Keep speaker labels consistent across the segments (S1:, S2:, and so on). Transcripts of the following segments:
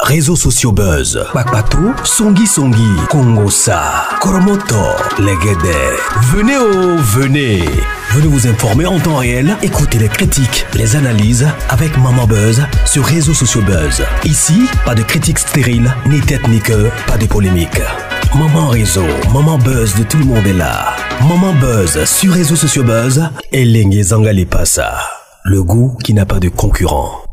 S1: Réseaux sociaux buzz. Bakpato, Songi Songi, Kongosa, Koromoto, Legede. Venez venez. Venez vous informer en temps réel. Écoutez les critiques, les analyses avec Maman Buzz sur Réseaux sociaux buzz. Ici, pas de critiques stériles, ni tête ni queue, pas de polémique. Maman Réseau, Maman Buzz de tout le monde est là. Maman Buzz sur Réseaux sociaux buzz et Lengue Zangali Passa. Le goût qui n'a pas de concurrent.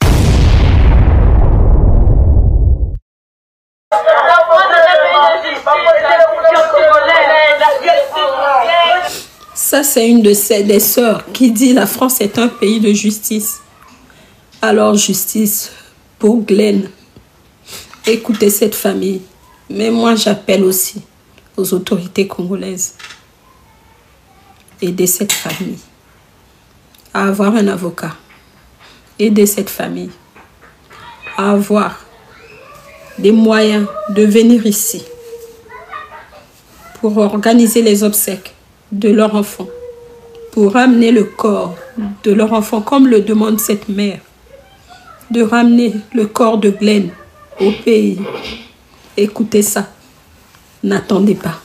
S2: Ça, c'est une des sœurs qui dit la France est un pays de justice. Alors, justice pour Glenn. Écoutez cette famille. Mais moi, j'appelle aussi aux autorités congolaises. Aidez cette famille à avoir un avocat. Aidez cette famille à avoir des moyens de venir ici pour organiser les obsèques de leur enfant, pour ramener le corps de leur enfant, comme le demande cette mère, de ramener le corps de Glenn au pays. Écoutez ça, n'attendez pas.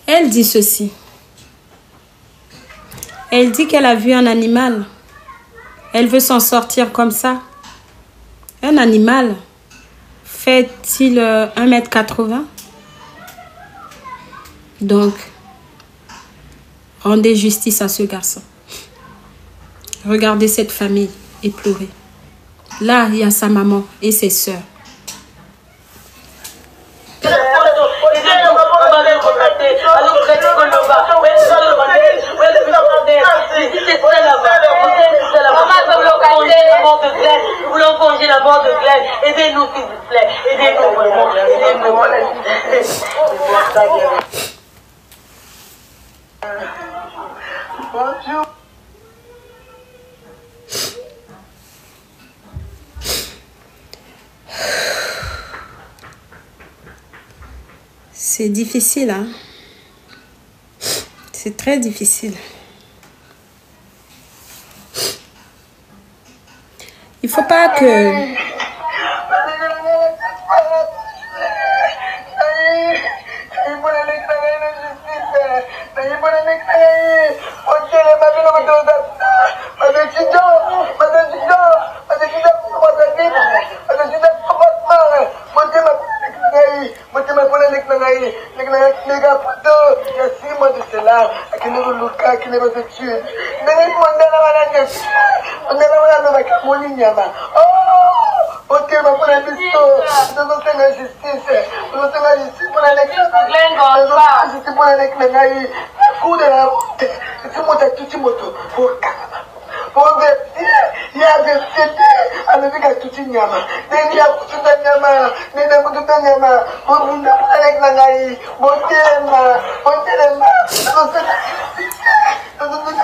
S2: Elle dit ceci. Elle dit qu'elle a vu un animal. Elle veut s'en sortir comme ça. Un animal fait-il 1,80 m? Donc, rendez justice à ce garçon. Regardez cette famille éplorée. Là, il y a sa maman et ses sœurs.
S3: Aidez-nous, s'il vous plaît. Aidez-nous, vraiment. Aidez-nous.
S2: C'est difficile, hein? C'est très difficile. Il faut pas que...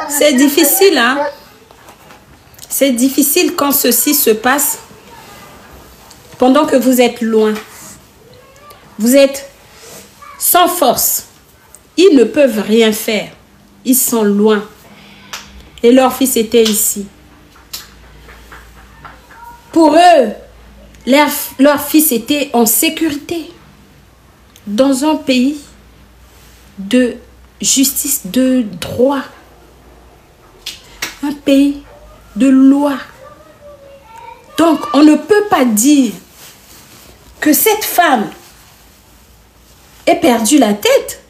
S2: C'est difficile, hein? C'est difficile quand ceci se passe pendant que vous êtes loin. Vous êtes sans force. Ils ne peuvent rien faire. Ils sont loin. Et leur fils était ici. Pour eux, leur fils était en sécurité. Dans un pays de justice, de droit. Un pays de loi. Donc, on ne peut pas dire que cette femme ait perdu la tête.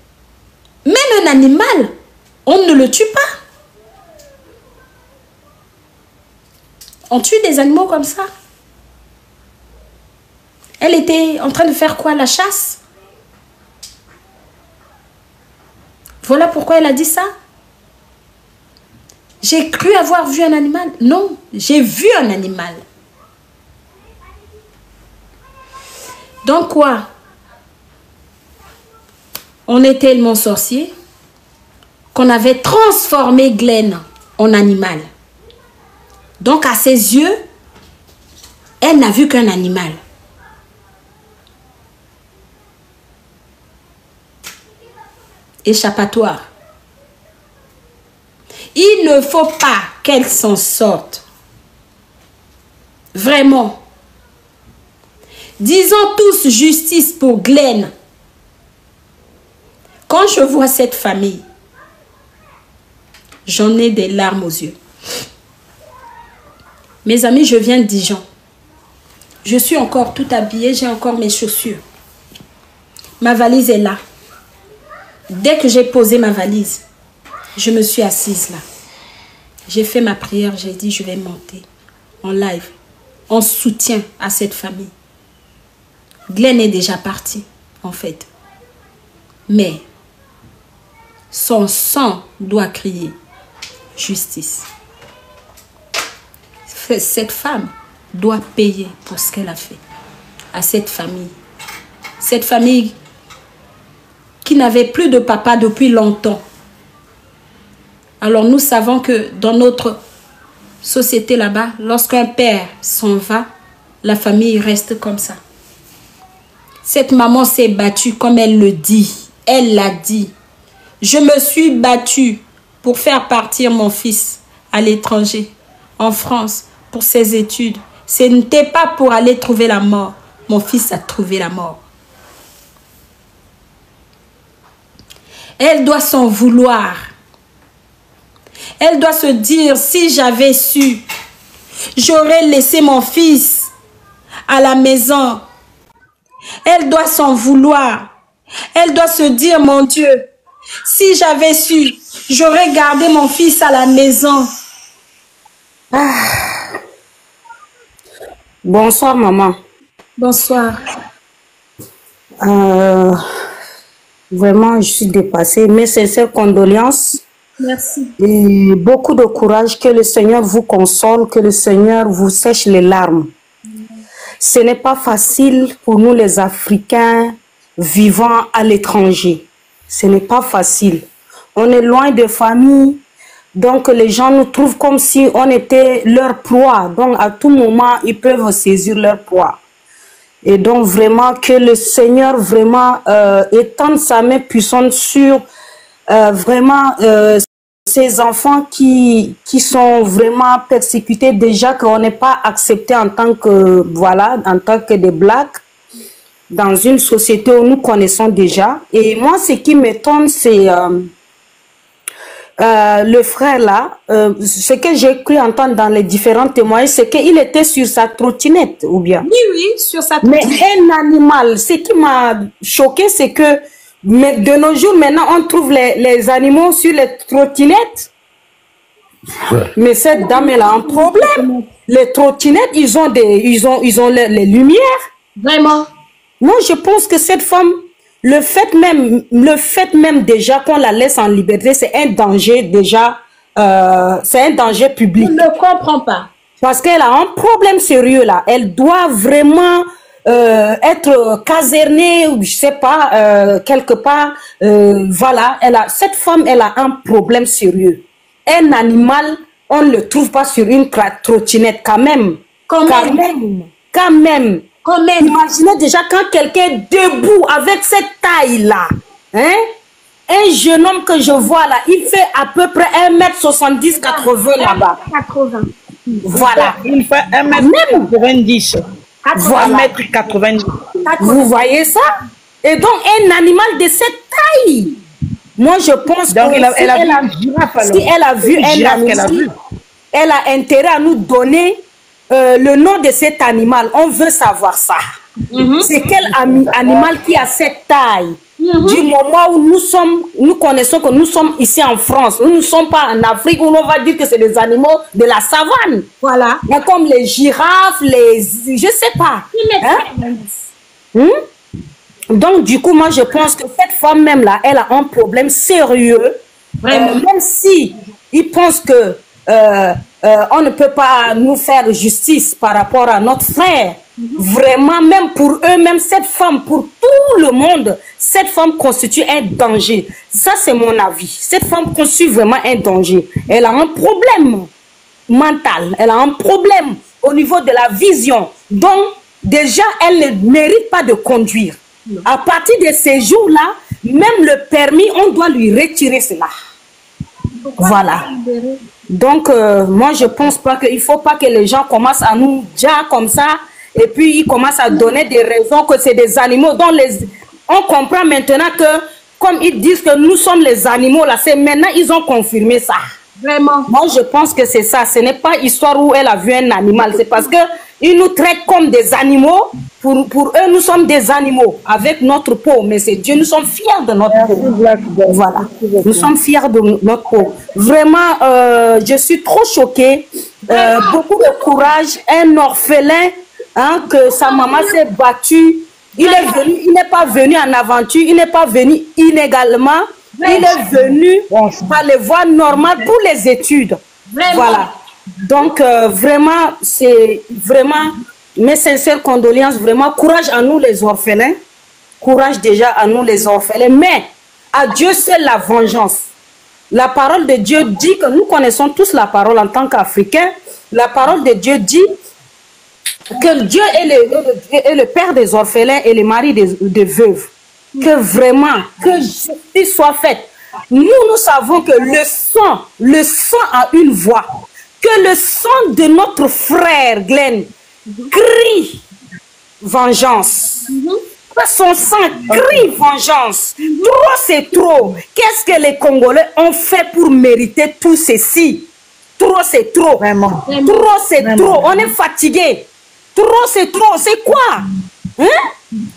S2: Même un animal, on ne le tue pas. On tue des animaux comme ça. Elle était en train de faire quoi? La chasse? Voilà pourquoi elle a dit ça. J'ai cru avoir vu un animal. Non, j'ai vu un animal. Donc quoi? On est tellement sorciers qu'on avait transformé Glenn en animal. Donc à ses yeux, elle n'a vu qu'un animal. Échappatoire. Il ne faut pas qu'elle s'en sorte. Vraiment. Disons tous justice pour Glenn. Quand je vois cette famille, j'en ai des larmes aux yeux. Mes amis, je viens de Dijon. Je suis encore tout habillée, j'ai encore mes chaussures. Ma valise est là. Dès que j'ai posé ma valise, je me suis assise là. J'ai fait ma prière, j'ai dit je vais monter en live, en soutien à cette famille. Glenn est déjà parti, en fait. Mais son sang doit crier justice. Cette femme doit payer pour ce qu'elle a fait à cette famille. Cette famille qui n'avait plus de papa depuis longtemps. Alors nous savons que dans notre société là-bas, lorsqu'un père s'en va, la famille reste comme ça. Cette maman s'est battue comme elle le dit. Elle l'a dit. Je me suis battue pour faire partir mon fils à l'étranger, en France, pour ses études. Ce n'était pas pour aller trouver la mort. Mon fils a trouvé la mort. Elle doit s'en vouloir. Elle doit se dire, si j'avais su, j'aurais laissé mon fils à la maison. Elle doit s'en vouloir. Elle doit se dire, mon Dieu, si j'avais su, j'aurais gardé mon fils à la maison.
S4: Ah. Bonsoir, maman.
S2: Bonsoir.
S4: Vraiment, je suis dépassée. Mes sincères condoléances.
S2: Merci.
S4: Et beaucoup de courage. Que le Seigneur vous console, que le Seigneur vous sèche les larmes. Ce n'est pas facile pour nous les Africains vivant à l'étranger. Ce n'est pas facile. On est loin de famille. Donc les gens nous trouvent comme si on était leur proie. Donc à tout moment, ils peuvent saisir leur proie. Et donc vraiment que le Seigneur vraiment étende sa main puissante sur vraiment ces enfants qui sont vraiment persécutés déjà, qu'on n'est pas accepté en tant que, voilà, en tant que des blacks dans une société où nous connaissons déjà. Et moi, ce qui m'étonne, c'est le frère là, ce que j'ai cru entendre dans les différents témoignages, c'est qu'il était sur sa trottinette, ou bien?
S2: Oui, oui, sur sa trottinette.
S4: Mais un animal, ce qui m'a choqué, c'est que de nos jours, maintenant, on trouve les animaux sur les trottinettes. Ouais. Mais cette dame, elle a un problème. Les trottinettes, ils ont les lumières.
S2: Vraiment?
S4: Moi, je pense que cette femme, le fait même déjà qu'on la laisse en liberté, c'est un danger déjà, c'est un danger public.
S2: Je ne comprends pas.
S4: Parce qu'elle a un problème sérieux là. Elle doit vraiment être casernée, ou je sais pas, quelque part. Voilà, cette femme, elle a un problème sérieux. Un animal, on ne le trouve pas sur une trottinette quand même. Quand même. Imaginez déjà quand quelqu'un est debout avec cette taille-là. Hein? Un jeune homme que je vois là, il fait à peu près 1m70-80 là-bas.
S2: 80.
S4: Voilà.
S5: Il fait 1m90.
S4: Voilà.
S5: 1m90.
S4: Vous voyez ça? Et donc, un animal de cette taille. Moi, je pense
S5: donc,
S4: que si elle a vu un animal, elle a intérêt à nous donner le nom de cet animal. On veut savoir ça. C'est quel animal qui a cette taille? Du moment où nous connaissons que nous sommes ici en France, nous ne sommes pas en Afrique où on va dire que c'est des animaux de la savane.
S2: Voilà.
S4: Mais comme les girafes, je sais pas. Donc du coup, moi je pense que cette femme même là, elle a un problème sérieux. Même si ils pensent que on ne peut pas nous faire justice par rapport à notre frère. Vraiment, même pour eux, même cette femme, pour tout le monde, cette femme constitue un danger. Ça, c'est mon avis. Cette femme constitue vraiment un danger. Elle a un problème mental. Elle a un problème au niveau de la vision. Donc, déjà, elle ne mérite pas de conduire. À partir de ces jours-là, même le permis, on doit lui retirer cela. Voilà. Donc, moi, je pense pas qu'il ne faut pas que les gens commencent à nous dire comme ça. Et puis, ils commencent à donner des raisons que c'est des animaux dont on comprend maintenant que, comme ils disent que nous sommes les animaux, là, c'est maintenant ils ont confirmé ça.
S2: Vraiment.
S4: Moi, je pense que c'est ça. Ce n'est pas histoire où elle a vu un animal. C'est parce qu'ils nous traitent comme des animaux. Pour eux, nous sommes des animaux avec notre peau. Mais c'est Dieu, nous sommes fiers de notre peau. Voilà. Nous sommes fiers de notre peau. Vraiment, je suis trop choquée. Beaucoup de courage. Un orphelin. Hein, que sa maman s'est battue, il n'est pas venu en aventure, il n'est pas venu inégalement, il est venu par les voies normales pour les études. Voilà. Donc vraiment, c'est vraiment mes sincères condoléances, vraiment courage à nous les orphelins, courage déjà à nous les orphelins, mais à Dieu seul la vengeance. La parole de Dieu dit que nous connaissons tous la parole en tant qu'Africains, la parole de Dieu dit que Dieu est le père des orphelins et le mari des veuves. Que vraiment, que justice soit faite. Nous savons que le sang a une voix. Que le sang de notre frère Glenn crie vengeance. Que son sang crie vengeance. Trop c'est trop. Qu'est-ce que les Congolais ont fait pour mériter tout ceci? Trop c'est trop. Vraiment. Trop c'est trop. On est fatigué. Trop, c'est trop. C'est quoi? Hein?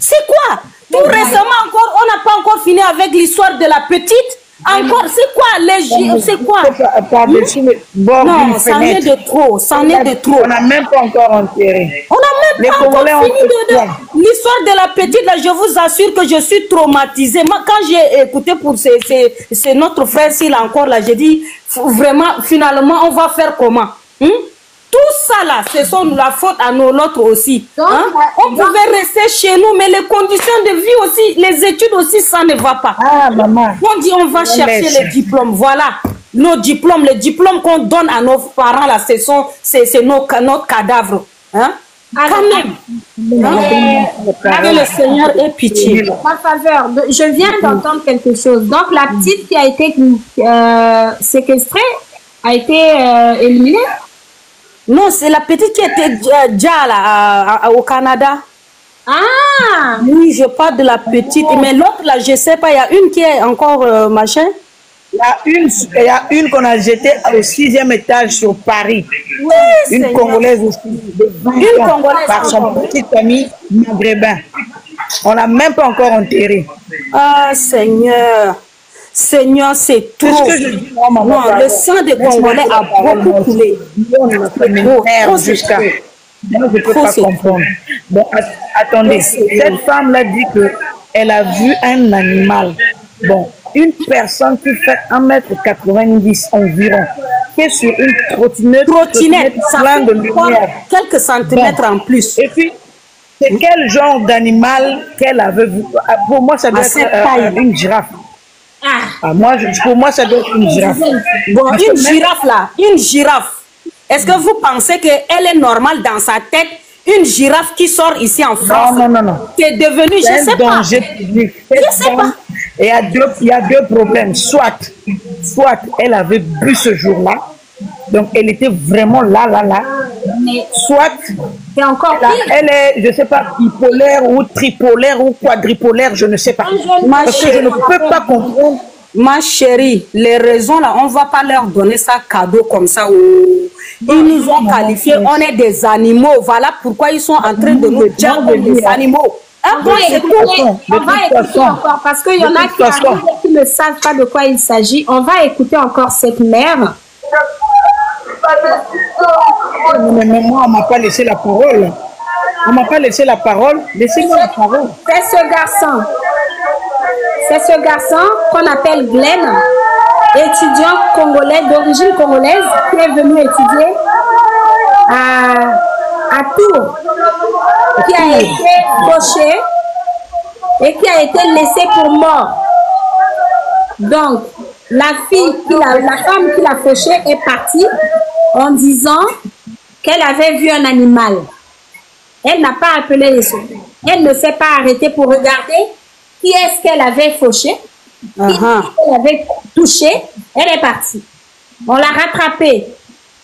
S4: C'est quoi? Tout récemment encore, on n'a pas encore fini avec l'histoire de la petite. Encore, c'est quoi? C'est quoi? Non, c'en est de trop. C'en est de trop.
S5: On n'a même pas encore enterré.
S4: On n'a même pas encore fini de l'histoire de la petite. Là, je vous assure que je suis traumatisée. Moi, quand j'ai écouté pour c'est notre frère, s'il a encore là, j'ai dit, vraiment, finalement, on va faire comment? Tout ça là, ce sont la faute à notre aussi. Hein? On pouvait rester chez nous, mais les conditions de vie aussi, les études aussi, ça ne va pas.
S5: Ah, maman.
S4: On dit on va chercher les diplômes. Voilà, nos diplômes, les diplômes qu'on donne à nos parents là, c'est notre cadavre. Hein? Quand même. Que le Seigneur ait pitié.
S2: Par faveur, je viens d'entendre quelque chose. Donc la petite qui a été séquestrée a été éliminée.
S4: Non, c'est la petite qui était déjà là, au Canada.
S2: Ah!
S4: Oui, je parle de la petite. Mais l'autre, là, je ne sais pas, il y a une qui est encore machin.
S5: Il y a une qu'on a jetée au 6e étage sur Paris.
S4: Oui,
S5: une Congolaise aussi. Une Congolaise par son petit ami maghrébin. On n'a même pas encore enterré.
S4: Ah, Seigneur. Seigneur, c'est trop. Non, le sang des Congolais a beaucoup coulé.
S5: Jusqu'à... Je ne peux pas comprendre. Bon, attendez, cette femme-là dit qu'elle a vu un animal. Bon, une personne qui fait 1m90 environ, qui est sur une trottinette
S4: ça
S5: plein
S4: fait
S5: de lumière.
S4: Quelques centimètres en plus.
S5: Et puis, c'est quel genre d'animal qu'elle avait vu? Pour moi, ça doit être une girafe. Pour moi, ça doit être une girafe.
S4: Bon, une girafe là, une girafe. Est-ce que vous pensez qu'elle est normale dans sa tête? Une girafe qui sort ici en France.
S5: Non.
S4: C'est devenu, je ne sais pas.
S5: Je sais pas. Et il y a deux problèmes. Soit elle avait bu ce jour-là, donc elle était vraiment là.
S2: Mais
S5: soit
S2: c'est encore
S5: elle est, je ne sais pas, bipolaire ou tripolaire ou quadripolaire, je ne sais pas. Parce que je ne peux pas comprendre.
S4: Ma chérie, les raisons là, on ne va pas leur donner ça cadeau comme ça. Ils nous ont qualifiés, on est des animaux. Voilà pourquoi ils sont en train de nous dire comme des animaux.
S2: On va écouter encore parce qu'il y en a qui arrivent et qui ne savent pas de quoi il s'agit. On va écouter encore cette mère.
S5: Mais moi, on ne m'a pas laissé la parole. On ne m'a pas laissé la parole. Laissez-moi la parole.
S2: C'est ce garçon qu'on appelle Glenn, étudiant congolais d'origine congolaise, qui est venu étudier à Tours, qui a été fauché et qui a été laissé pour mort. Donc, la femme qui l'a fauché est partie en disant qu'elle avait vu un animal. Elle n'a pas appelé les secours. Elle ne s'est pas arrêtée pour regarder qui est-ce qu'elle avait fauché, qui est-ce qu'elle avait touché. Elle est partie. On l'a rattrapée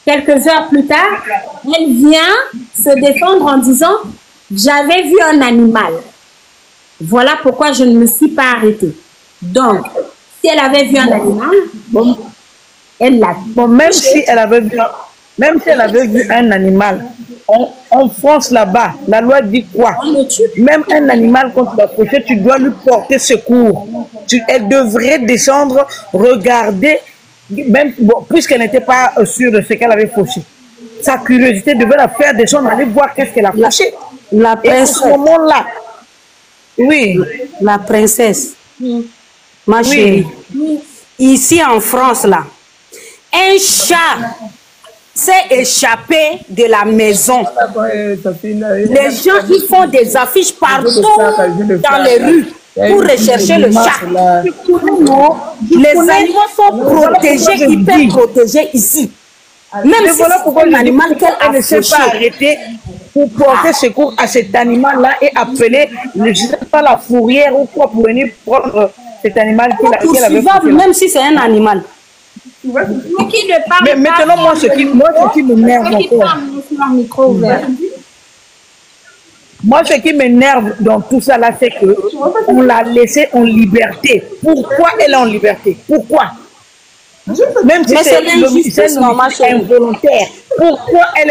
S2: quelques heures plus tard. Elle vient se défendre en disant « J'avais vu un animal. Voilà pourquoi je ne me suis pas arrêtée. » Donc, si elle avait vu un animal, elle l'a vu.
S5: Bon, même si elle avait vu un animal, en France là-bas, la loi dit quoi? Même un animal quand tu vas faucher, tu dois lui porter secours. Elle devrait descendre, regarder, même puisqu'elle n'était pas sûre de ce qu'elle avait fauché. Sa curiosité devait la faire descendre, aller voir qu'est-ce qu'elle a fauché.
S4: La princesse.
S5: Et à ce moment-là, oui.
S4: La princesse. Ma chérie. Ici en France, là, un chat s'est échappé de la maison. Les gens, ils font des affiches partout dans les rues pour rechercher le chat. Les animaux sont protégés, hyper protégés ici. Même si c'est un animal qu'elle
S5: ne s'est pas arrêtée pour porter secours à cet animal-là et appeler, je sais pas, la fourrière ou quoi pour venir prendre cet animal qu'elle avait fauché.
S4: Même si c'est un animal.
S5: Mais maintenant, moi, ce qui m'énerve encore. Moi, ce qui m'énerve dans tout ça là, c'est qu'on l'a laissée en liberté. Pourquoi elle est en liberté? Pourquoi? Même si c'est involontaire. Pourquoi elle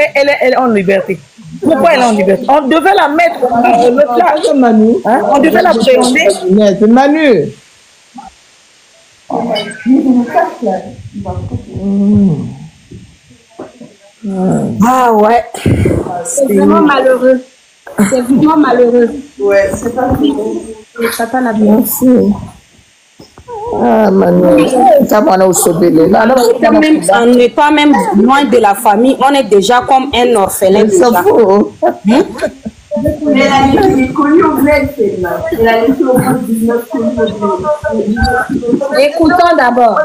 S5: est en liberté? Pourquoi elle est en liberté? On devait la mettre on devait la préhender.
S6: C'est Manu.
S4: Ah ouais.
S2: C'est vraiment malheureux. C'est vraiment malheureux.
S6: Ouais, c'est pas
S2: le papa l'a bien.
S6: Ah, Manu.
S4: On n'est pas même loin de la famille. On est déjà comme un orphelin.
S6: Mais elle est connue au bled, celle-là. Elle a été au moins 19 connue au bled.
S2: Écoutons d'abord.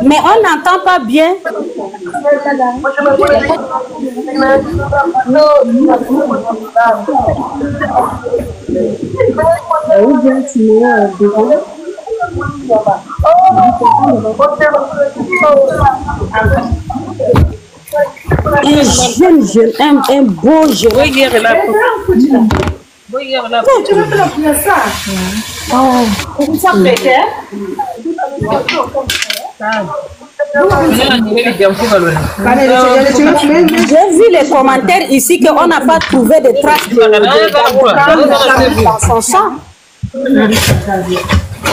S4: Mais on n'entend pas bien. Un beau jeune. J'ai vu les commentaires ici qu'on n'a pas trouvé de traces dans son sang.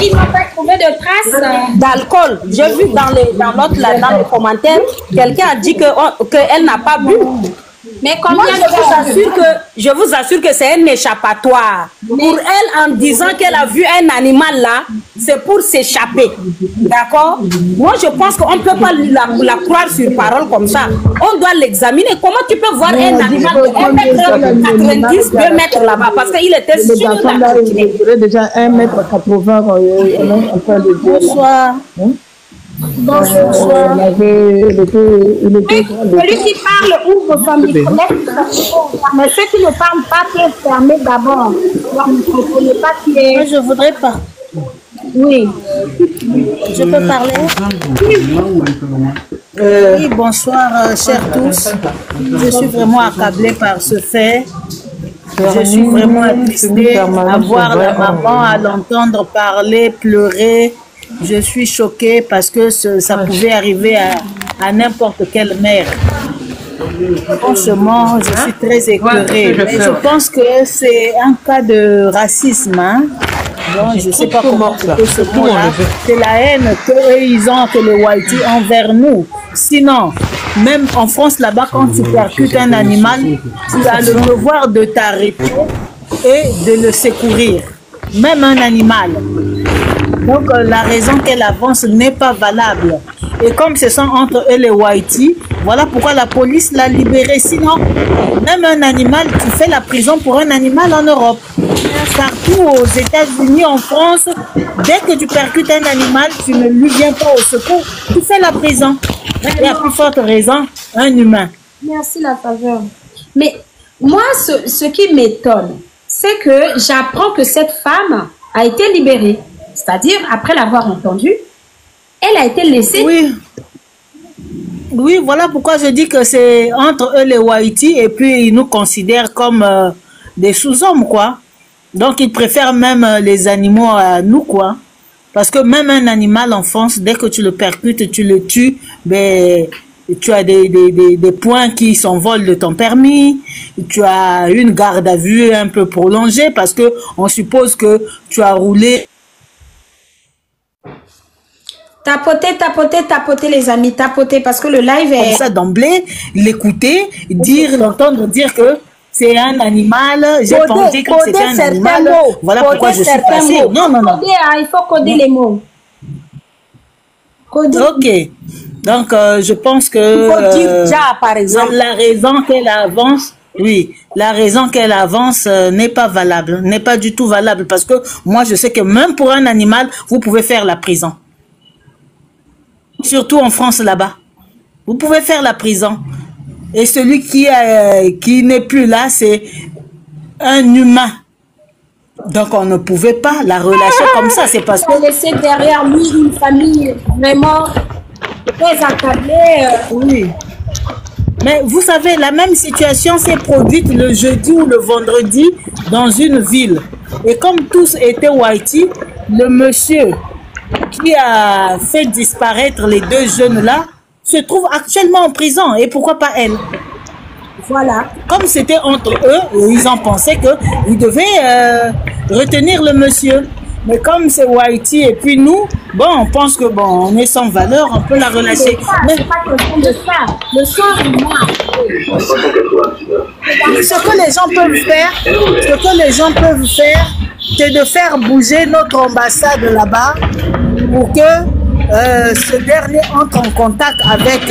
S2: Ils n'ont pas trouvé de traces
S4: d'alcool. J'ai vu dans les commentaires, quelqu'un a dit qu'elle n'a pas bu.
S2: Mais
S4: moi, je vous assure que c'est un échappatoire. Pour elle, en disant qu'elle a vu un animal là, c'est pour s'échapper. D'accord? Moi, je pense qu'on ne peut pas la croire sur parole comme ça. On doit l'examiner. Comment tu peux voir un animal de 1m90, 2 mètres là-bas? Parce qu'il était sur la continue.
S6: Il est déjà 1m80.
S4: Bonsoir.
S2: Bonsoir. Celui qui parle ouvre son micro, mais ceux qui ne parlent pas peuvent fermer d'abord.
S4: Moi, je voudrais pas.
S2: Oui.
S4: Je peux parler? Oui, bonsoir, chers tous. Je suis vraiment accablée par ce fait. Je suis vraiment attristée à voir la maman, à l'entendre parler, pleurer. Je suis choquée parce que ça pouvait arriver à n'importe quelle mère.
S5: Franchement, je suis très écœurée. Je pense que c'est un cas de racisme. Hein? Bon, je ne sais pas comment c'est la haine qu'ils ont, que les Whiteys envers nous. Sinon, même en France, là-bas, quand tu percutes un animal, tu as le devoir de t'arrêter et de le secourir. Même un animal. Donc, la raison qu'elle avance n'est pas valable. Et comme ce sont entre eux les Whiteys, voilà pourquoi la police l'a libéré. Sinon, même un animal, tu fais la prison pour un animal en Europe. Partout aux États-Unis, en France, dès que tu percutes un animal, tu ne lui viens pas au secours, tu fais la prison. Et à plus forte raison, un humain.
S2: Merci la faveur. Mais moi, ce qui m'étonne, c'est que j'apprends que cette femme a été libérée. C'est-à-dire, après l'avoir entendue, elle a été laissée.
S5: Oui. Oui, voilà pourquoi je dis que c'est entre eux les Whiteys et puis ils nous considèrent comme des sous-hommes, quoi. Donc ils préfèrent même les animaux à nous, quoi. Parce que même un animal en France, dès que tu le percutes, tu le tues, ben, tu as des points qui s'envolent de ton permis, tu as une garde à vue un peu prolongée parce que on suppose que tu as roulé.
S2: Tapotez les amis, tapotez parce que le live est...
S5: Comme ça d'emblée, l'écouter, l'entendre dire que c'est un animal, j'ai pensé que c'était un animal, voilà pourquoi je suis passée. Non.
S2: Il faut coder les mots. Coder.
S5: Ok, donc je pense que
S4: il faut dire ja, par exemple.
S5: La raison qu'elle avance, oui, la raison qu'elle avance n'est pas valable, n'est pas du tout valable parce que moi je sais que même pour un animal, vous pouvez faire la prison. Surtout en France là-bas. Vous pouvez faire la prison. Et celui qui n'est plus là, c'est un humain. Donc on ne pouvait pas la relâcher comme ça. C'est parce que...
S2: laisser derrière lui une famille vraiment très accablée.
S5: Oui. Mais vous savez, la même situation s'est produite le jeudi ou le vendredi dans une ville. Et comme tous étaient Whiteys, le monsieur qui a fait disparaître les deux jeunes-là se trouve actuellement en prison. Et pourquoi pas elle?
S2: Voilà.
S5: Comme c'était entre eux, ils ont pensé qu'ils devaient retenir le monsieur. Mais comme c'est Whitey et puis nous, bon, on pense que bon, on est sans valeur, on peut la relâcher.
S2: Mais c'est pas question de ça. Le sang est moi.
S5: Ce que les gens peuvent faire, c'est de faire bouger notre ambassade là-bas pour que ce dernier entre en contact avec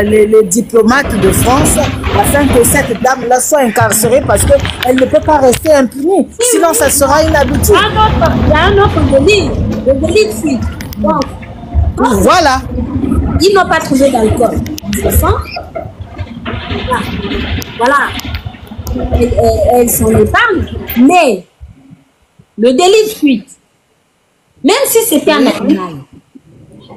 S5: les diplomates de France afin que cette dame-là soit incarcérée parce qu'elle ne peut pas rester impunie. Sinon, ça sera une habitude.
S2: Il y a un autre délit, le délit de fuite. Donc,
S5: voilà.
S2: Ils n'ont pas trouvé d'alcool. C'est ça? Voilà. Elles s'en épargnent. Mais le délit de fuite, même si c'était un animal,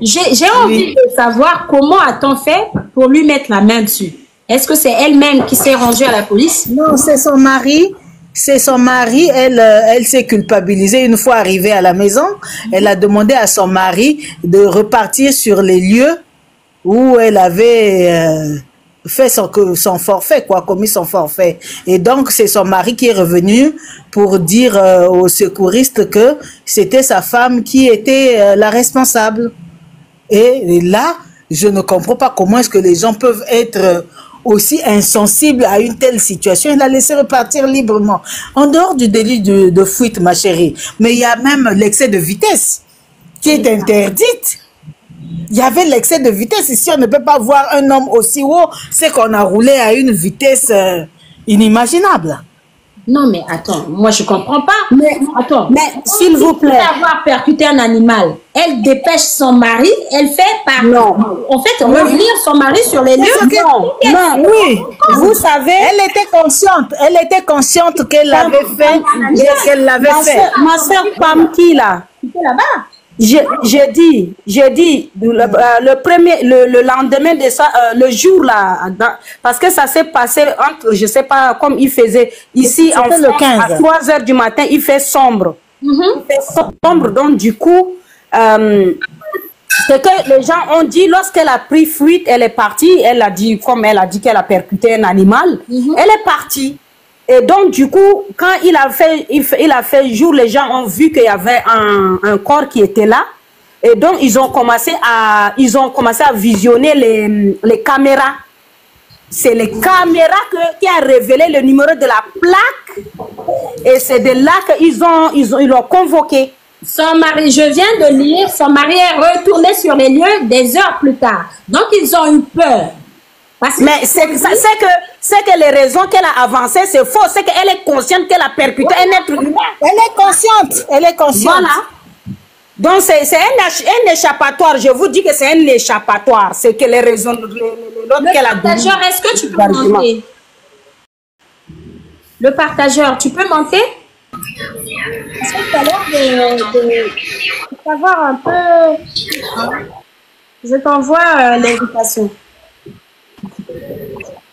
S2: j'ai envie de savoir comment a-t-on fait pour lui mettre la main dessus. Est-ce que c'est elle-même qui s'est rendue à la police?
S5: Non, c'est son mari. C'est son mari. Elle s'est culpabilisée une fois arrivée à la maison. Elle a demandé à son mari de repartir sur les lieux où elle avait fait son forfait, quoi, commis son forfait. Et donc, c'est son mari qui est revenu pour dire aux secouristes que c'était sa femme qui était la responsable. Et là, je ne comprends pas comment est-ce que les gens peuvent être aussi insensibles à une telle situation et la laisser repartir librement. En dehors du délit de fuite, ma chérie, mais il y a même l'excès de vitesse qui est interdite. Il y avait l'excès de vitesse. Ici, on ne peut pas voir un homme aussi haut, c'est qu'on a roulé à une vitesse inimaginable.
S2: Non, mais attends, moi je comprends pas.
S4: Mais attends, mais s'il vous plaît.
S2: Après avoir percuté un animal, elle dépêche son mari, elle fait par...
S4: Non.
S2: En fait, revenir son mari sur les lieux.
S5: Non, oui. Vous savez, elle était consciente qu'elle l'avait fait et qu'elle l'avait fait.
S4: Ma soeur Pamki, là.
S2: C'était là-bas.
S4: J'ai dit le lendemain de ça, le jour là, parce que ça s'est passé entre, je sais pas, comme il faisait ici en France, à 3 h du matin, il fait sombre. Il fait sombre, donc du coup, Ce que les gens ont dit, lorsqu'elle a pris fuite, elle est partie, elle a dit, comme elle a dit qu'elle a percuté un animal, elle est partie. Et donc, du coup, quand il a fait jour, les gens ont vu qu'il y avait un corps qui était là. Et donc, ils ont commencé à visionner les caméras. C'est les caméras qui a révélé le numéro de la plaque. Et c'est de là qu'ils l'ont convoqué.
S2: Son mari, je viens de lire, son mari est retourné sur les lieux des heures plus tard. Donc, ils ont eu peur.
S4: Mais c'est que les raisons qu'elle a avancées, c'est faux. C'est qu'elle est consciente qu'elle a percuté un être humain.
S5: Elle est consciente. Elle est consciente.
S4: Voilà. Donc, c'est un échappatoire. Je vous dis que c'est un échappatoire. C'est que les raisons l'autre qu'elle a donné.
S2: Le partageur, est-ce que tu peux monter? Le partageur, tu peux monter? Est-ce que tu as l'air de savoir un peu? Je t'envoie l'invitation.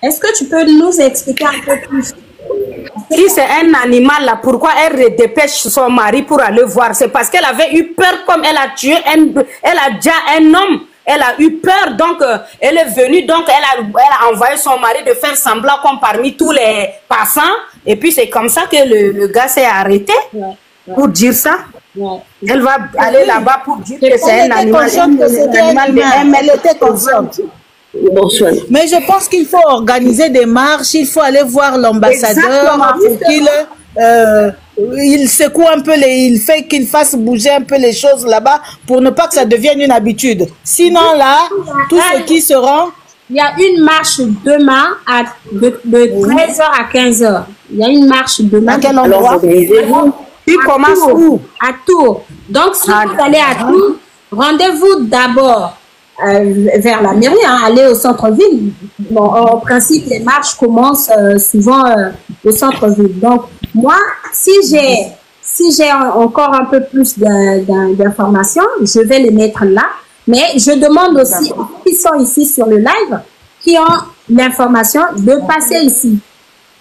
S2: Est-ce que tu peux nous expliquer un peu plus?
S4: Si c'est un animal là, pourquoi elle dépêche son mari pour aller voir? C'est parce qu'elle avait eu peur, comme elle a tué elle a déjà un homme. Elle a eu peur, donc elle est venue, donc elle a envoyé son mari de faire semblant comme parmi tous les passants. Et puis c'est comme ça que le gars s'est arrêté pour dire ça. Elle va aller là-bas pour dire que c'est un animal.
S5: Elle était consciente. Mais je pense qu'il faut organiser des marches, il faut aller voir l'ambassadeur pour qu'il il secoue un peu, qu'il fasse bouger un peu les choses là-bas pour ne pas que ça devienne une habitude. Sinon là, tous ceux qui seront...
S2: Il y a une marche demain de 13h à 15h. Il y a une marche demain.
S5: À quel endroit?
S4: Il commence où?
S2: À Tours. Donc si vous allez à Tours, rendez-vous d'abord vers la mairie, aller au centre-ville. Bon, en principe, les marches commencent souvent au centre-ville. Donc, moi, si j'ai encore un peu plus d'informations, je vais les mettre là. Mais je demande aussi aux qui sont ici sur le live, qui ont l'information, de passer ici.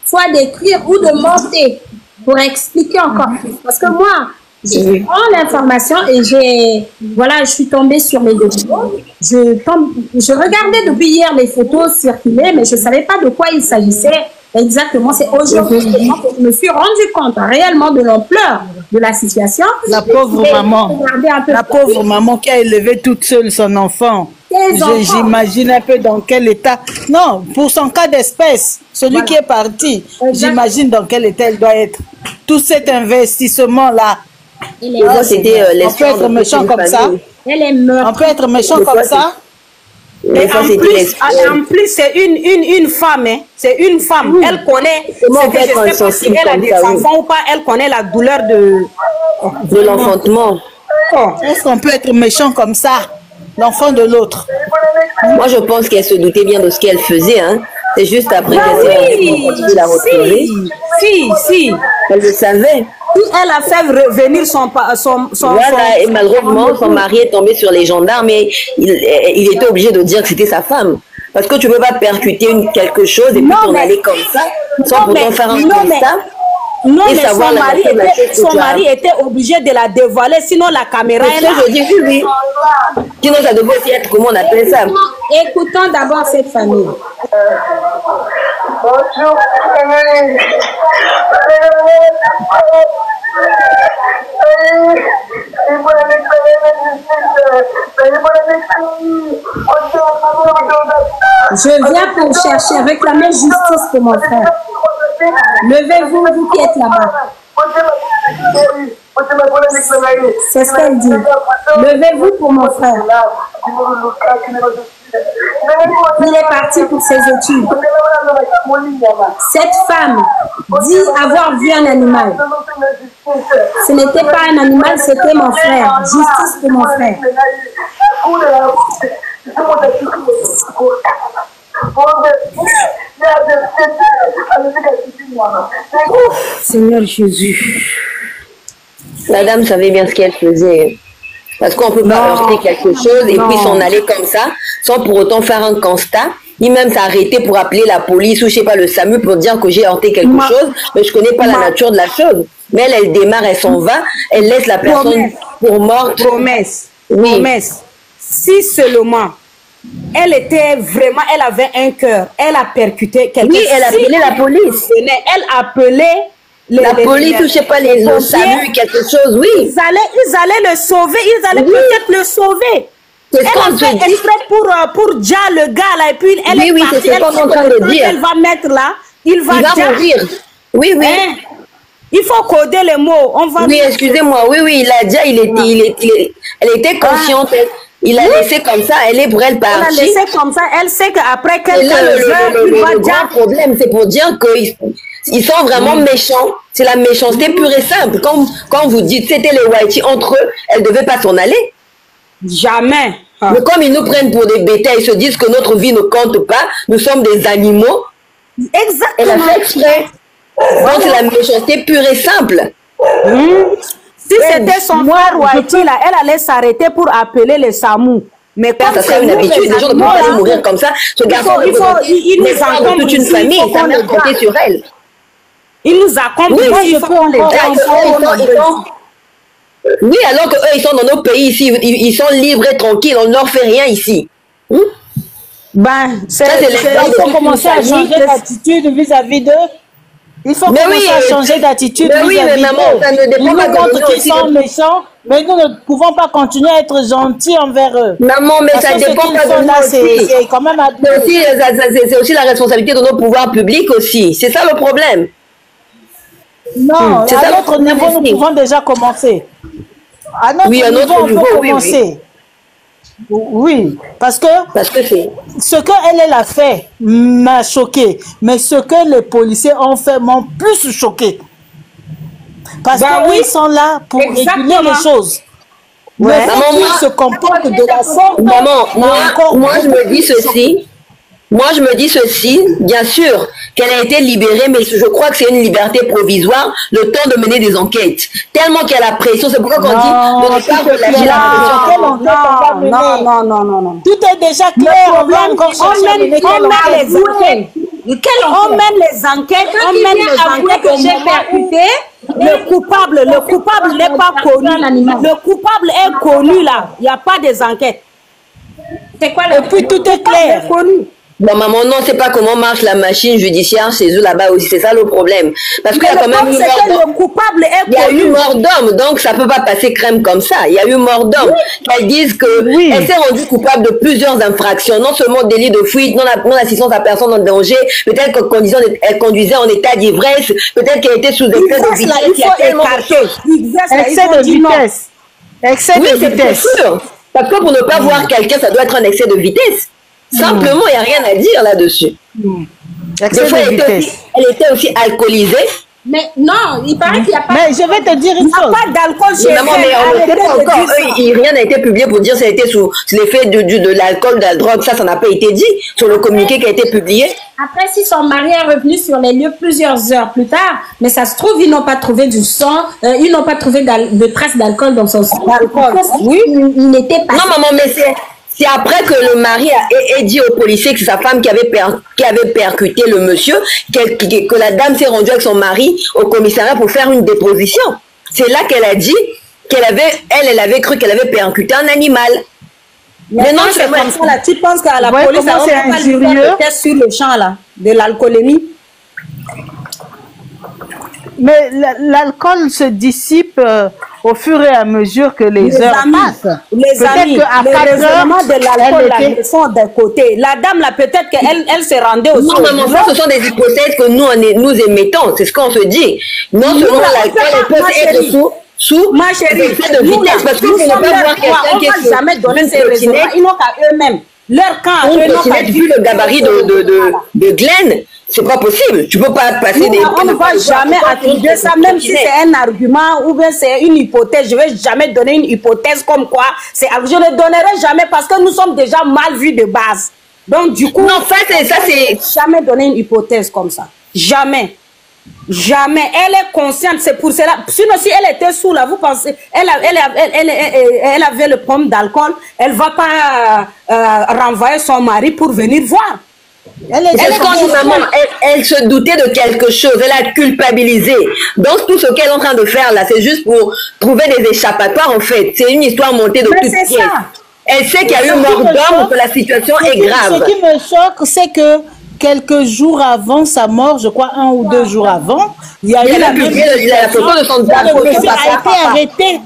S2: Soit d'écrire ou de monter pour expliquer encore plus. Parce que moi, je prends l'information et je suis tombée sur les vidéos. Je regardais depuis hier les photos circuler, mais je ne savais pas de quoi il s'agissait exactement. C'est aujourd'hui que je me suis rendu compte réellement de l'ampleur de la situation.
S5: La pauvre maman. La pauvre maman qui a élevé toute seule son enfant. J'imagine un peu dans quel état. Non, pour son cas d'espèce, celui qui est parti, j'imagine dans quel état elle doit être. Tout cet investissement-là.
S3: On
S5: peut être méchant comme ça. On peut être méchant comme ça.
S4: Et en plus, c'est une femme. Hein. C'est une femme. Elle connaît. Je sais pas si elle a des enfants ou pas. Elle connaît la douleur
S3: de l'enfantement.
S5: Est-ce qu'on peut être méchant comme ça? L'enfant de l'autre.
S3: Moi, je pense qu'elle se doutait bien de ce qu'elle faisait. Hein. C'est juste après qu'elle s'est la retrouver.
S4: Si.
S3: Elle le savait.
S4: Elle a fait revenir son
S3: voilà, et malheureusement, son mari est tombé sur les gendarmes et il était obligé de dire que c'était sa femme. Parce que tu ne peux pas percuter quelque chose et puis t'en aller comme ça, sans pourtant faire un constat.
S4: Non, mais son mari était obligé de la dévoiler, sinon la caméra est là.
S3: Je dis oui. Sinon, ça devait aussi être, comment on appelle ça?
S2: Écoutons d'abord cette famille.
S3: Bonjour.
S2: Je viens pour chercher, réclamer justice pour mon frère. Levez-vous, vous qui êtes là-bas. C'est ce qu'elle dit. Levez-vous pour mon frère. Il est parti pour ses études. Cette femme dit avoir vu un animal. Ce n'était pas un animal, c'était mon frère. Justice pour mon frère.
S4: Seigneur Jésus.
S3: La dame savait bien ce qu'elle faisait. Parce qu'on ne peut pas heurter quelque chose et puis s'en aller comme ça, sans pour autant faire un constat, ni même s'arrêter pour appeler la police ou je sais pas le SAMU pour dire que j'ai heurté quelque chose, mais je connais pas la nature de la chose. Mais elle démarre, elle s'en va, elle laisse la personne pour morte.
S4: Promesse. si seulement elle était vraiment, elle avait un cœur, elle a percuté quelqu'un.
S3: Oui, elle a appelé la police.
S4: Elle appelait
S3: la police, je sais pas, le SAMU, quelque chose, oui.
S4: Ils allaient le sauver, ils allaient peut-être le sauver. Elle a fait exprès pour Dia, le gars là, et puis elle est partie,
S3: c'est ce qu'on est en train de dire.
S4: Elle va mettre là, il va
S3: mourir. Oui, oui.
S4: Hein? Il faut coder les mots. On va
S3: oui, excusez-moi, oui, il a déjà, elle était consciente. Il a laissé comme ça, elle est pour elle partie.
S4: Elle a laissé comme ça, elle sait qu'après quelques heures,
S3: le grand problème, c'est pour dire qu'ils sont vraiment méchants. C'est la méchanceté pure et simple. Quand vous dites c'était les Whitey entre eux, elle ne devait pas s'en aller.
S4: Jamais.
S3: Mais comme ils nous prennent pour des bétails, ils se disent que notre vie ne compte pas, nous sommes des animaux.
S4: Exactement.
S3: Elle a fait exprès. Donc c'est la méchanceté pure et simple.
S4: Si c'était son frère Whitey, là, elle allait s'arrêter pour appeler les SAMU. Mais comme
S3: ça serait une habitude, les gens ne peuvent pas mourir comme ça. Ce garçon,
S4: il nous
S3: accompagne toute une famille, ça va compter sur elle.
S4: Il nous accompagne.
S3: Oui, oui, alors qu'eux, ils sont dans nos pays ici, ils sont libres et tranquilles, on ne leur fait rien ici.
S4: Ben,
S7: il faut commencer à changer d'attitude vis-à-vis d'eux. Il faut commencer à changer d'attitude vis-à-vis d'eux. Ils nous montrent qu'ils sont méchants, mais nous ne pouvons pas continuer à être gentils envers eux.
S3: Maman, mais ça dépend pas de nous aussi.
S7: C'est quand même
S3: c'est aussi la responsabilité de nos pouvoirs publics aussi. C'est ça le problème.
S7: Non, à notre niveau, nous pouvons déjà commencer. À notre niveau, on peut commencer. Oui, parce que ce qu'elle a fait m'a choqué, mais ce que les policiers ont fait m'ont plus choqué. Parce qu'ils sont là pour réguler les choses.
S3: Ouais.
S7: Mais ils se comportent de la sorte.
S3: Maman, moi je me dis ceci. Moi, je me dis ceci, bien sûr, qu'elle a été libérée, mais je crois que c'est une liberté provisoire, le temps de mener des enquêtes. Tellement qu'il y a la pression, c'est pourquoi qu'on dit de ne pas relâcher la
S7: pression. Non. Tout est déjà clair, on va encore chercher à mener
S4: les enquêtes. On mène les enquêtes, que j'ai percuté. Le coupable n'est pas connu. Le coupable est connu là. Il n'y a pas des enquêtes.
S7: C'est quoi le... Et puis tout est clair.
S3: Bon, maman, non, c'est pas comment marche la machine judiciaire chez eux là-bas aussi. C'est ça le problème. Parce qu'il y a quand même eu mort d'homme. Il y a eu mort d'homme, donc ça peut pas passer crème comme ça. Il y a eu mort d'homme. Elles disent que elle s'est rendue coupable de plusieurs infractions. Non seulement délit de fuite, non-assistance à personne en danger. Peut-être qu'elle conduisait en état d'ivresse. Peut-être qu'elle était sous excès de vitesse.
S7: Il faut écarter. Excès de vitesse. Excès de vitesse.
S3: Sûr. Parce que pour ne pas voir quelqu'un, ça doit être un excès de vitesse. Simplement, il n'y a rien à dire là-dessus. Des fois, elle était aussi alcoolisée.
S2: Mais non, il paraît qu'il n'y a pas...
S7: Mais je vais te dire une chose.
S4: Il n'y a pas d'alcool chez elle.
S3: Mais on ne sait pas encore. Rien n'a été publié pour dire si elle était sous l'effet de l'alcool, de la drogue. Ça n'a pas été dit sur le communiqué qui a été publié.
S2: Après, si son mari est revenu sur les lieux plusieurs heures plus tard, mais ça se trouve, ils n'ont pas trouvé du sang, ils n'ont pas trouvé de traces d'alcool dans son sang.
S4: Oui,
S2: il n'était pas...
S3: Non, maman, mais c'est après que le mari a dit au policier que c'est sa femme qui avait percuté le monsieur, que la dame s'est rendue avec son mari au commissariat pour faire une déposition. C'est là qu'elle a dit qu'elle avait cru qu'elle avait percuté un animal.
S4: Mais non, c'est comme ça, là. Tu penses qu'à la police, on va pas lui faire le test sur le champ, là, de l'alcoolémie?
S7: Mais l'alcool se dissipe au fur et à mesure que les heures passent.
S4: Les amis, le raisonnement de l'alcool, là, ils sont d'un côté. La dame, là, peut-être qu'elle se rendait aussi.
S3: Non, maman, ça, ce sont des hypothèses que nous émettons. C'est ce qu'on se dit. Non seulement l'alcool, elle peut être sous
S4: ma chérie,
S3: de vitesse. Parce que vous ne pouvez pas voir quelqu'un qui est
S4: jamais donné ces raisonnements. Ils n'ont qu'à eux-mêmes. Leur camp, eux n'ont qu'à
S3: vu le gabarit de Glenn. C'est pas possible. Tu peux pas passer des...
S4: On ne va jamais attribuer ça, même si c'est un argument ou bien c'est une hypothèse. Je vais jamais donner une hypothèse comme quoi. Je ne donnerai jamais parce que nous sommes déjà mal vus de base. Donc du coup,
S3: non, ça c'est
S4: jamais donner une hypothèse comme ça. Jamais. Jamais. Elle est consciente. C'est pour cela. Sinon, si elle était sous là, vous pensez, elle avait le pomme d'alcool. Elle va pas renvoyer son mari pour venir voir.
S3: Elle se doutait de quelque chose, elle a culpabilisé. Donc tout ce qu'elle est en train de faire là, c'est juste pour trouver des échappatoires en fait. C'est une histoire montée de toutes pièces. Elle sait qu'il y a eu mort d'homme, que la situation est grave.
S7: Ce qui me choque, c'est que quelques jours avant sa mort, je crois 1 ou 2 jours avant, il y a eu
S3: la photo de son papa.
S7: Il a été arrêté.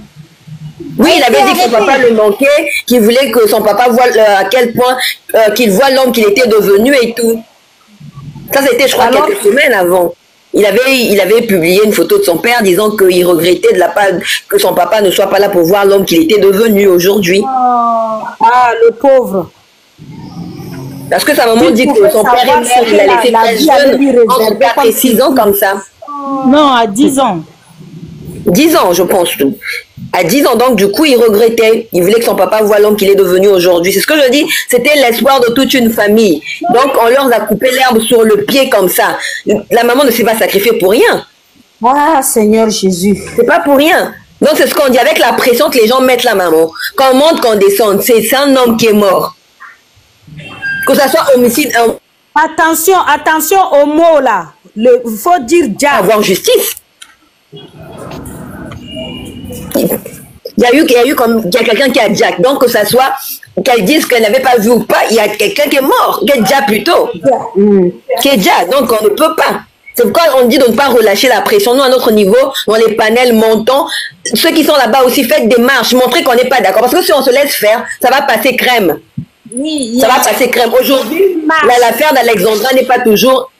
S3: Oui, il avait dit que son papa le manquait, qu'il voulait que son papa voit à quel point qu'il voit l'homme qu'il était devenu et tout. Ça, c'était, je crois, quelques semaines avant. Il avait publié une photo de son père disant qu'il regrettait que son papa ne soit pas là pour voir l'homme qu'il était devenu aujourd'hui.
S4: Ah, le pauvre.
S3: Parce que sa maman dit que son père est mort, il a laissé très jeune, entre 4 et 6 ans comme ça.
S7: Non, à 10 ans.
S3: 10 ans, je pense. À 10 ans, donc, du coup, il regrettait. Il voulait que son papa voie l'homme qu'il est devenu aujourd'hui. C'est ce que je dis. C'était l'espoir de toute une famille. Donc, on leur a coupé l'herbe sur le pied comme ça. La maman ne s'est pas sacrifiée pour rien.
S4: Ah, Seigneur Jésus.
S3: C'est pas pour rien. Donc, c'est ce qu'on dit avec la pression que les gens mettent la maman. Quand on monte, quand on descend, c'est un homme qui est mort. Que ça soit homicide.
S4: Attention, attention aux mots là. Il faut dire déjà.
S3: Avoir justice. Il y a quelqu'un qui a Jack. Donc, que ça soit qu'elle dise qu'elle n'avait pas vu ou pas, il y a quelqu'un qui est mort, qui est déjà plutôt. Qui est déjà. Donc, on ne peut pas. C'est pourquoi on dit de ne pas relâcher la pression. Nous, à notre niveau, dans les panels montants, ceux qui sont là-bas aussi, faites des marches, montrez qu'on n'est pas d'accord. Parce que si on se laisse faire, ça va passer crème.
S2: Oui,
S3: ça va passer crème. Aujourd'hui, l'affaire d'Alexandra n'est pas toujours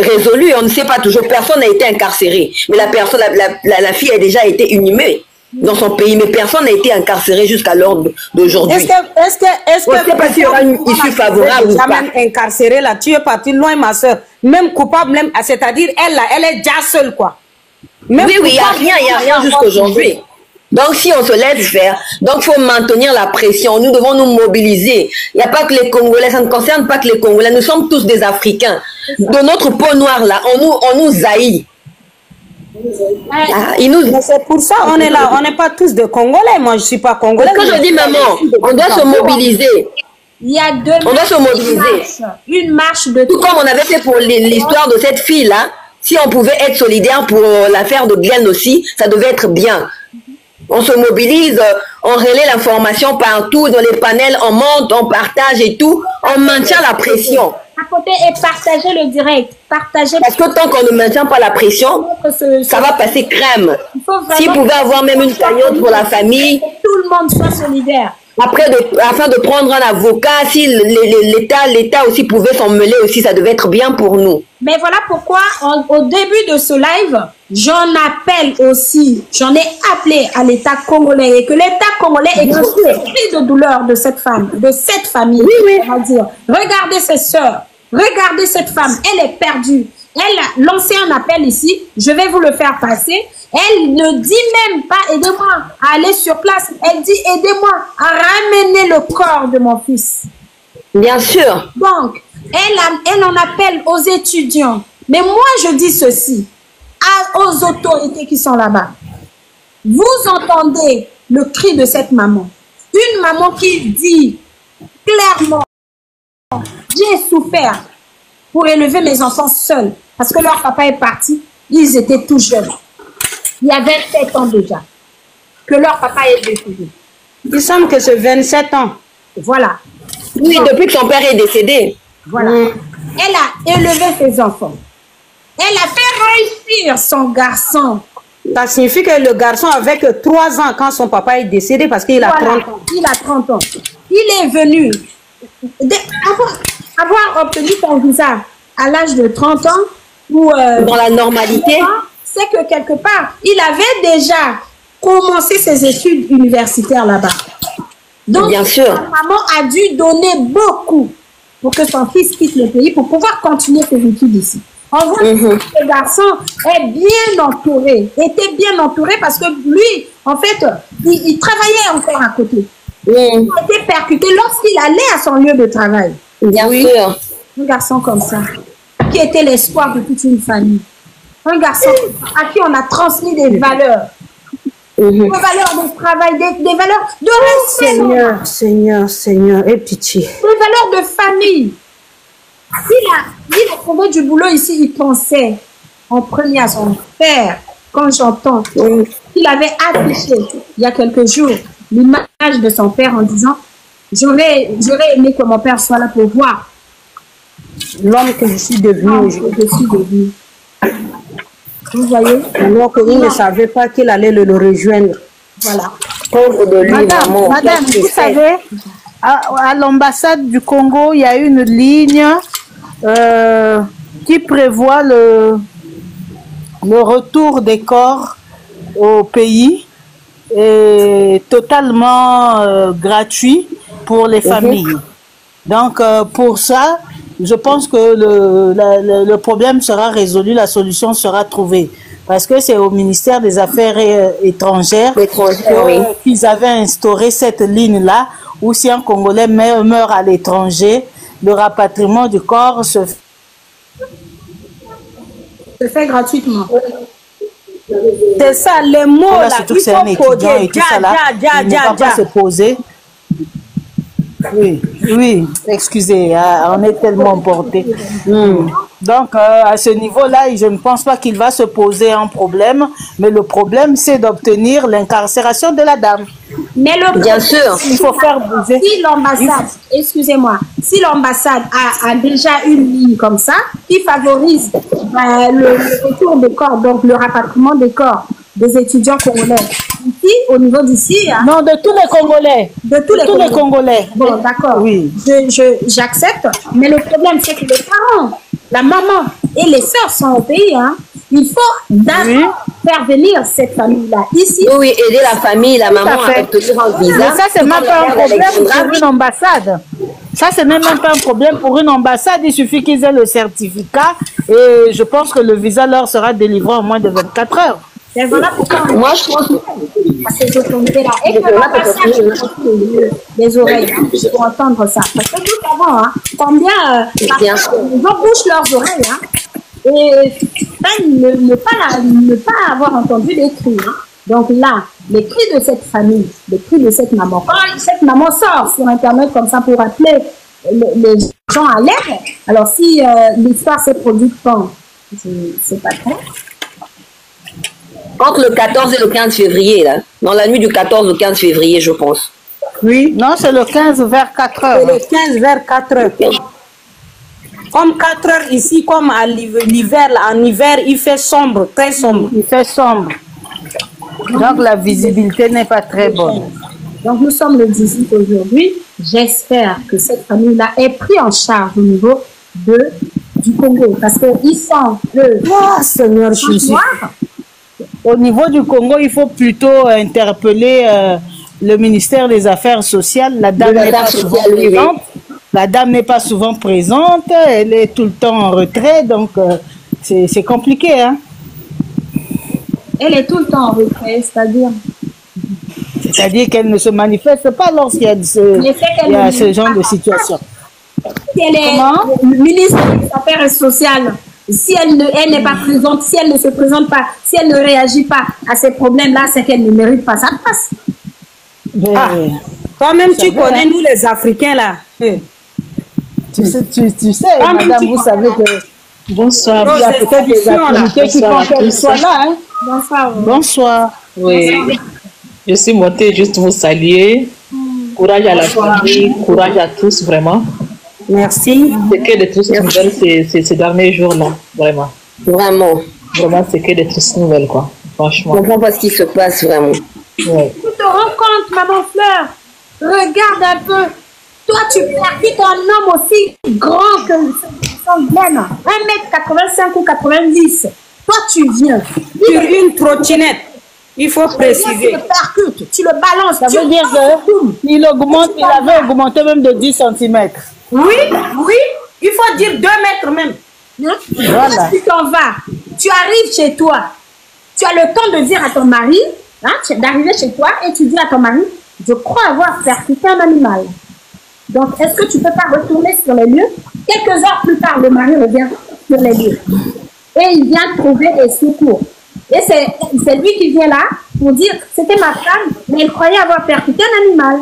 S3: résolue. On ne sait pas toujours. Personne n'a été incarcéré. Mais la fille a déjà été inhumée dans son pays. Mais personne n'a été incarcéré jusqu'à l'heure d'aujourd'hui.
S4: Est-ce que
S3: on ne sait pas s'il y aura une issue favorable ou pas.
S4: Même incarcérée là, tu es parti loin, ma soeur. Même coupable, même, c'est-à-dire elle est déjà seule, quoi. Même
S3: oui, il n'y a rien jusqu'à aujourd'hui. Donc, si on se laisse faire, donc il faut maintenir la pression. Nous devons nous mobiliser. Il n'y a pas que les Congolais, ça ne concerne pas que les Congolais. Nous sommes tous des Africains. De notre peau noire là, on nous haït.
S4: Mais c'est pour ça on est là. On n'est pas tous des Congolais. Moi, je ne suis pas Congolais.
S3: Quand je dis maman, on doit se mobiliser.
S2: Il y a
S3: on doit se mobiliser.
S2: Une marche de
S3: tout comme on avait fait pour l'histoire de cette fille là. Si on pouvait être solidaire pour l'affaire de Glenn aussi, ça devait être bien. On se mobilise, on relaie l'information partout, dans les panels, on monte, on partage et tout, on maintient la pression.
S2: À côté et partager le direct. Partager.
S3: Parce que tant qu'on ne maintient pas la pression, ça va passer crème. S'il pouvait avoir même une cagnotte pour la famille.
S2: Que tout le monde soit solidaire.
S3: Après, afin de prendre un avocat, si l'État aussi pouvait s'en mêler aussi, ça devait être bien pour nous.
S2: Mais voilà pourquoi, au début de ce live, j'en appelle aussi, j'en ai appelé à l'État congolais et que l'État congolais ait compris le cri de douleur de cette femme, de cette famille.
S3: Oui.
S2: On va dire. Regardez ses sœurs, regardez cette femme, elle est perdue. Elle a lancé un appel ici, je vais vous le faire passer. Elle ne dit même pas aidez-moi à aller sur place. Elle dit aidez-moi à ramener le corps de mon fils.
S3: Bien sûr.
S2: Donc, elle en appelle aux étudiants. Mais moi, je dis ceci aux autorités qui sont là-bas. Vous entendez le cri de cette maman. Une maman qui dit clairement j'ai souffert pour élever mes enfants seuls. Parce que leur papa est parti. Ils étaient tout jeunes. Il y a 27 ans déjà que leur papa est décédé.
S4: Il semble que c'est 27 ans.
S2: Voilà.
S3: Oui, depuis que son père est décédé.
S2: Voilà. Elle a élevé ses enfants. Elle a fait réussir son garçon.
S4: Ça signifie que le garçon avait que 3 ans quand son papa est décédé parce qu'il a 30 ans.
S2: Il a 30 ans. Il est venu avoir obtenu son visa à l'âge de 30 ans ou
S3: dans la normalité.
S2: C'est que quelque part, il avait déjà commencé ses études universitaires là-bas. Donc,
S3: bien sûr,
S2: sa maman a dû donner beaucoup pour que son fils quitte le pays pour pouvoir continuer ses études ici. On voit que ce garçon est bien entouré, était bien entouré parce que lui, en fait, il travaillait encore à côté. Il a été percuté lorsqu'il allait à son lieu de travail.
S3: Bien sûr.
S2: Un garçon comme ça, qui était l'espoir de toute une famille. Un garçon à qui on a transmis des valeurs. Des valeurs de travail, des valeurs de respect.
S4: Seigneur, aie pitié.
S2: Des valeurs de famille. Il a trouvé du boulot ici, il pensait en premier à son père. Quand j'entends qu'il avait affiché il y a quelques jours l'image de son père en disant J'aurais aimé que mon père soit là pour voir
S4: l'homme que je suis devenu aujourd'hui.
S2: Vous voyez?
S4: Alors qu'il ne savait pas qu'il allait le rejoindre.
S2: Voilà.
S3: Pauvre de lui,
S7: Madame, vous savez, à l'ambassade du Congo, il y a une ligne qui prévoit le retour des corps au pays et totalement gratuit pour les familles. Donc, pour ça, je pense que le problème sera résolu, la solution sera trouvée. Parce que c'est au ministère des Affaires étrangères qu'ils avaient instauré cette ligne-là, où si un Congolais meurt à l'étranger, le rapatriement du corps se
S2: fait gratuitement.
S4: C'est ça, les mots là,
S7: surtout que c'est un étudiant et tout ça là, il ne va pas se poser. Oui, excusez, on est tellement emporté. Donc, à ce niveau-là, je ne pense pas qu'il va se poser un problème, mais le problème, c'est d'obtenir l'incarcération de la dame.
S2: Mais
S3: bien sûr,
S7: il faut faire bouger.
S2: Si l'ambassade, excusez-moi, si l'ambassade a déjà une ligne comme ça, qui favorise le retour des corps, donc le rapatriement des corps des étudiants congolais, ici, au niveau d'ici... Hein,
S7: non, de tous les Congolais.
S2: De tous les Congolais. Bon, d'accord.
S7: Oui.
S2: J'accepte, mais le problème, c'est que les parents, la maman et les sœurs sont au pays. Hein. Il faut d'abord faire venir cette famille-là ici.
S3: Oui, aider la famille, la maman à obtenir un visa.
S7: Mais ça, c'est même pas un problème pour une ambassade. Ça, c'est même pas un problème pour une ambassade. Il suffit qu'ils aient le certificat et je pense que le visa leur sera délivré en moins de 24 heures.
S2: Et voilà pourquoi
S3: moi je pense
S2: à ces autorités-là. Et que l'ambassade les oreilles pour entendre ça. Parce que nous savons combien ils bouchent leurs oreilles. Et ne pas avoir entendu les cris. Donc là, les cris de cette famille, les cris de cette maman. Quand cette maman sort sur Internet comme ça pour appeler les gens à l'aide, alors si l'histoire s'est produite quand, c'est pas très.
S3: Entre le 14 et le 15 février, là. Dans la nuit du 14 au 15 février, je pense.
S7: Oui, non, c'est le 15 vers 4 heures.
S4: C'est le 15 vers 4 heures. Comme 4 heures ici, comme à l'hiver, en hiver, il fait sombre, très sombre.
S7: Il fait sombre. Donc la visibilité n'est pas très bonne.
S2: Donc nous sommes le 18 aujourd'hui. J'espère que cette famille-là est prise en charge au niveau du Congo. Parce qu'ils sont
S4: Seigneur Jésus.
S7: Au niveau du Congo, il faut plutôt interpeller le ministère des Affaires sociales. La dame n'est pas souvent présente. La dame n'est pas souvent présente. Elle est tout le temps en retrait. Donc, c'est compliqué. Hein?
S2: Elle est tout le temps en retrait, c'est-à-dire?
S7: C'est-à-dire qu'elle ne se manifeste pas lorsqu'il y a ce genre de situation.
S2: Si elle est ministre des Affaires sociales, si elle n'est pas présente, si elle ne se présente pas, si elle ne réagit pas à ces problèmes-là, c'est qu'elle ne mérite pas sa place.
S4: Toi-même, tu connais nous les Africains là.
S7: Tu sais, madame, vous savez que...
S8: Bonsoir.
S7: Il y a peut-être des activités qui font qu'elle soit là. Hein?
S2: Bonsoir.
S7: Bonsoir.
S8: Oui. Je suis montée juste vous saluer. Courage à la famille, courage à tous, vraiment.
S4: Merci.
S8: C'est que des tristes nouvelles ces derniers jours-là, vraiment.
S3: Vraiment.
S8: Vraiment, c'est que des tristes nouvelles, quoi. Franchement.
S3: Je comprends pas ce qui se passe, vraiment.
S8: Ouais.
S2: Tu te rends compte, maman Fleur? Regarde un peu. Toi, tu percutes un homme aussi grand que son Glenn. 1m85 ou 90. Toi, tu viens.
S4: Sur une trottinette. Il faut préciser.
S2: Tu le percutes, tu le balances.
S7: Ça veut dire qu'il augmente, il avait augmenté même de 10 cm.
S4: Oui, il faut dire 2 mètres même.
S2: Voilà. Tu t'en vas, tu arrives chez toi, tu as le temps de dire à ton mari, d'arriver chez toi et tu dis à ton mari, je crois avoir percuté un animal. Donc, est-ce que tu peux pas retourner sur les lieux? Quelques heures plus tard, le mari revient sur les lieux. Et il vient trouver des secours. Et c'est lui qui vient là pour dire, c'était ma femme, mais elle croyait avoir percuté un animal.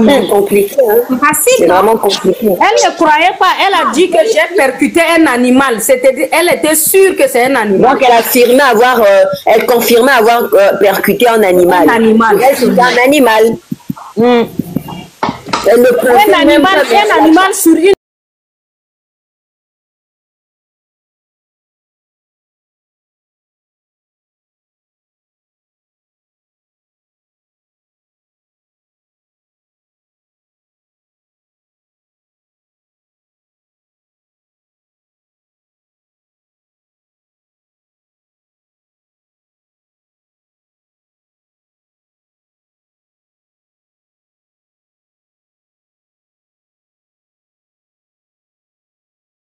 S3: C'est compliqué, hein?
S2: C'est facile.
S3: C'est vraiment compliqué.
S4: Elle ne croyait pas, elle a dit que j'ai percuté un animal. Elle était sûre que c'est un animal.
S3: Donc elle affirmait avoir, elle confirmait avoir percuté un animal.
S4: Un animal.
S3: Elle, c'était un animal. Elle ne
S7: un animal sur une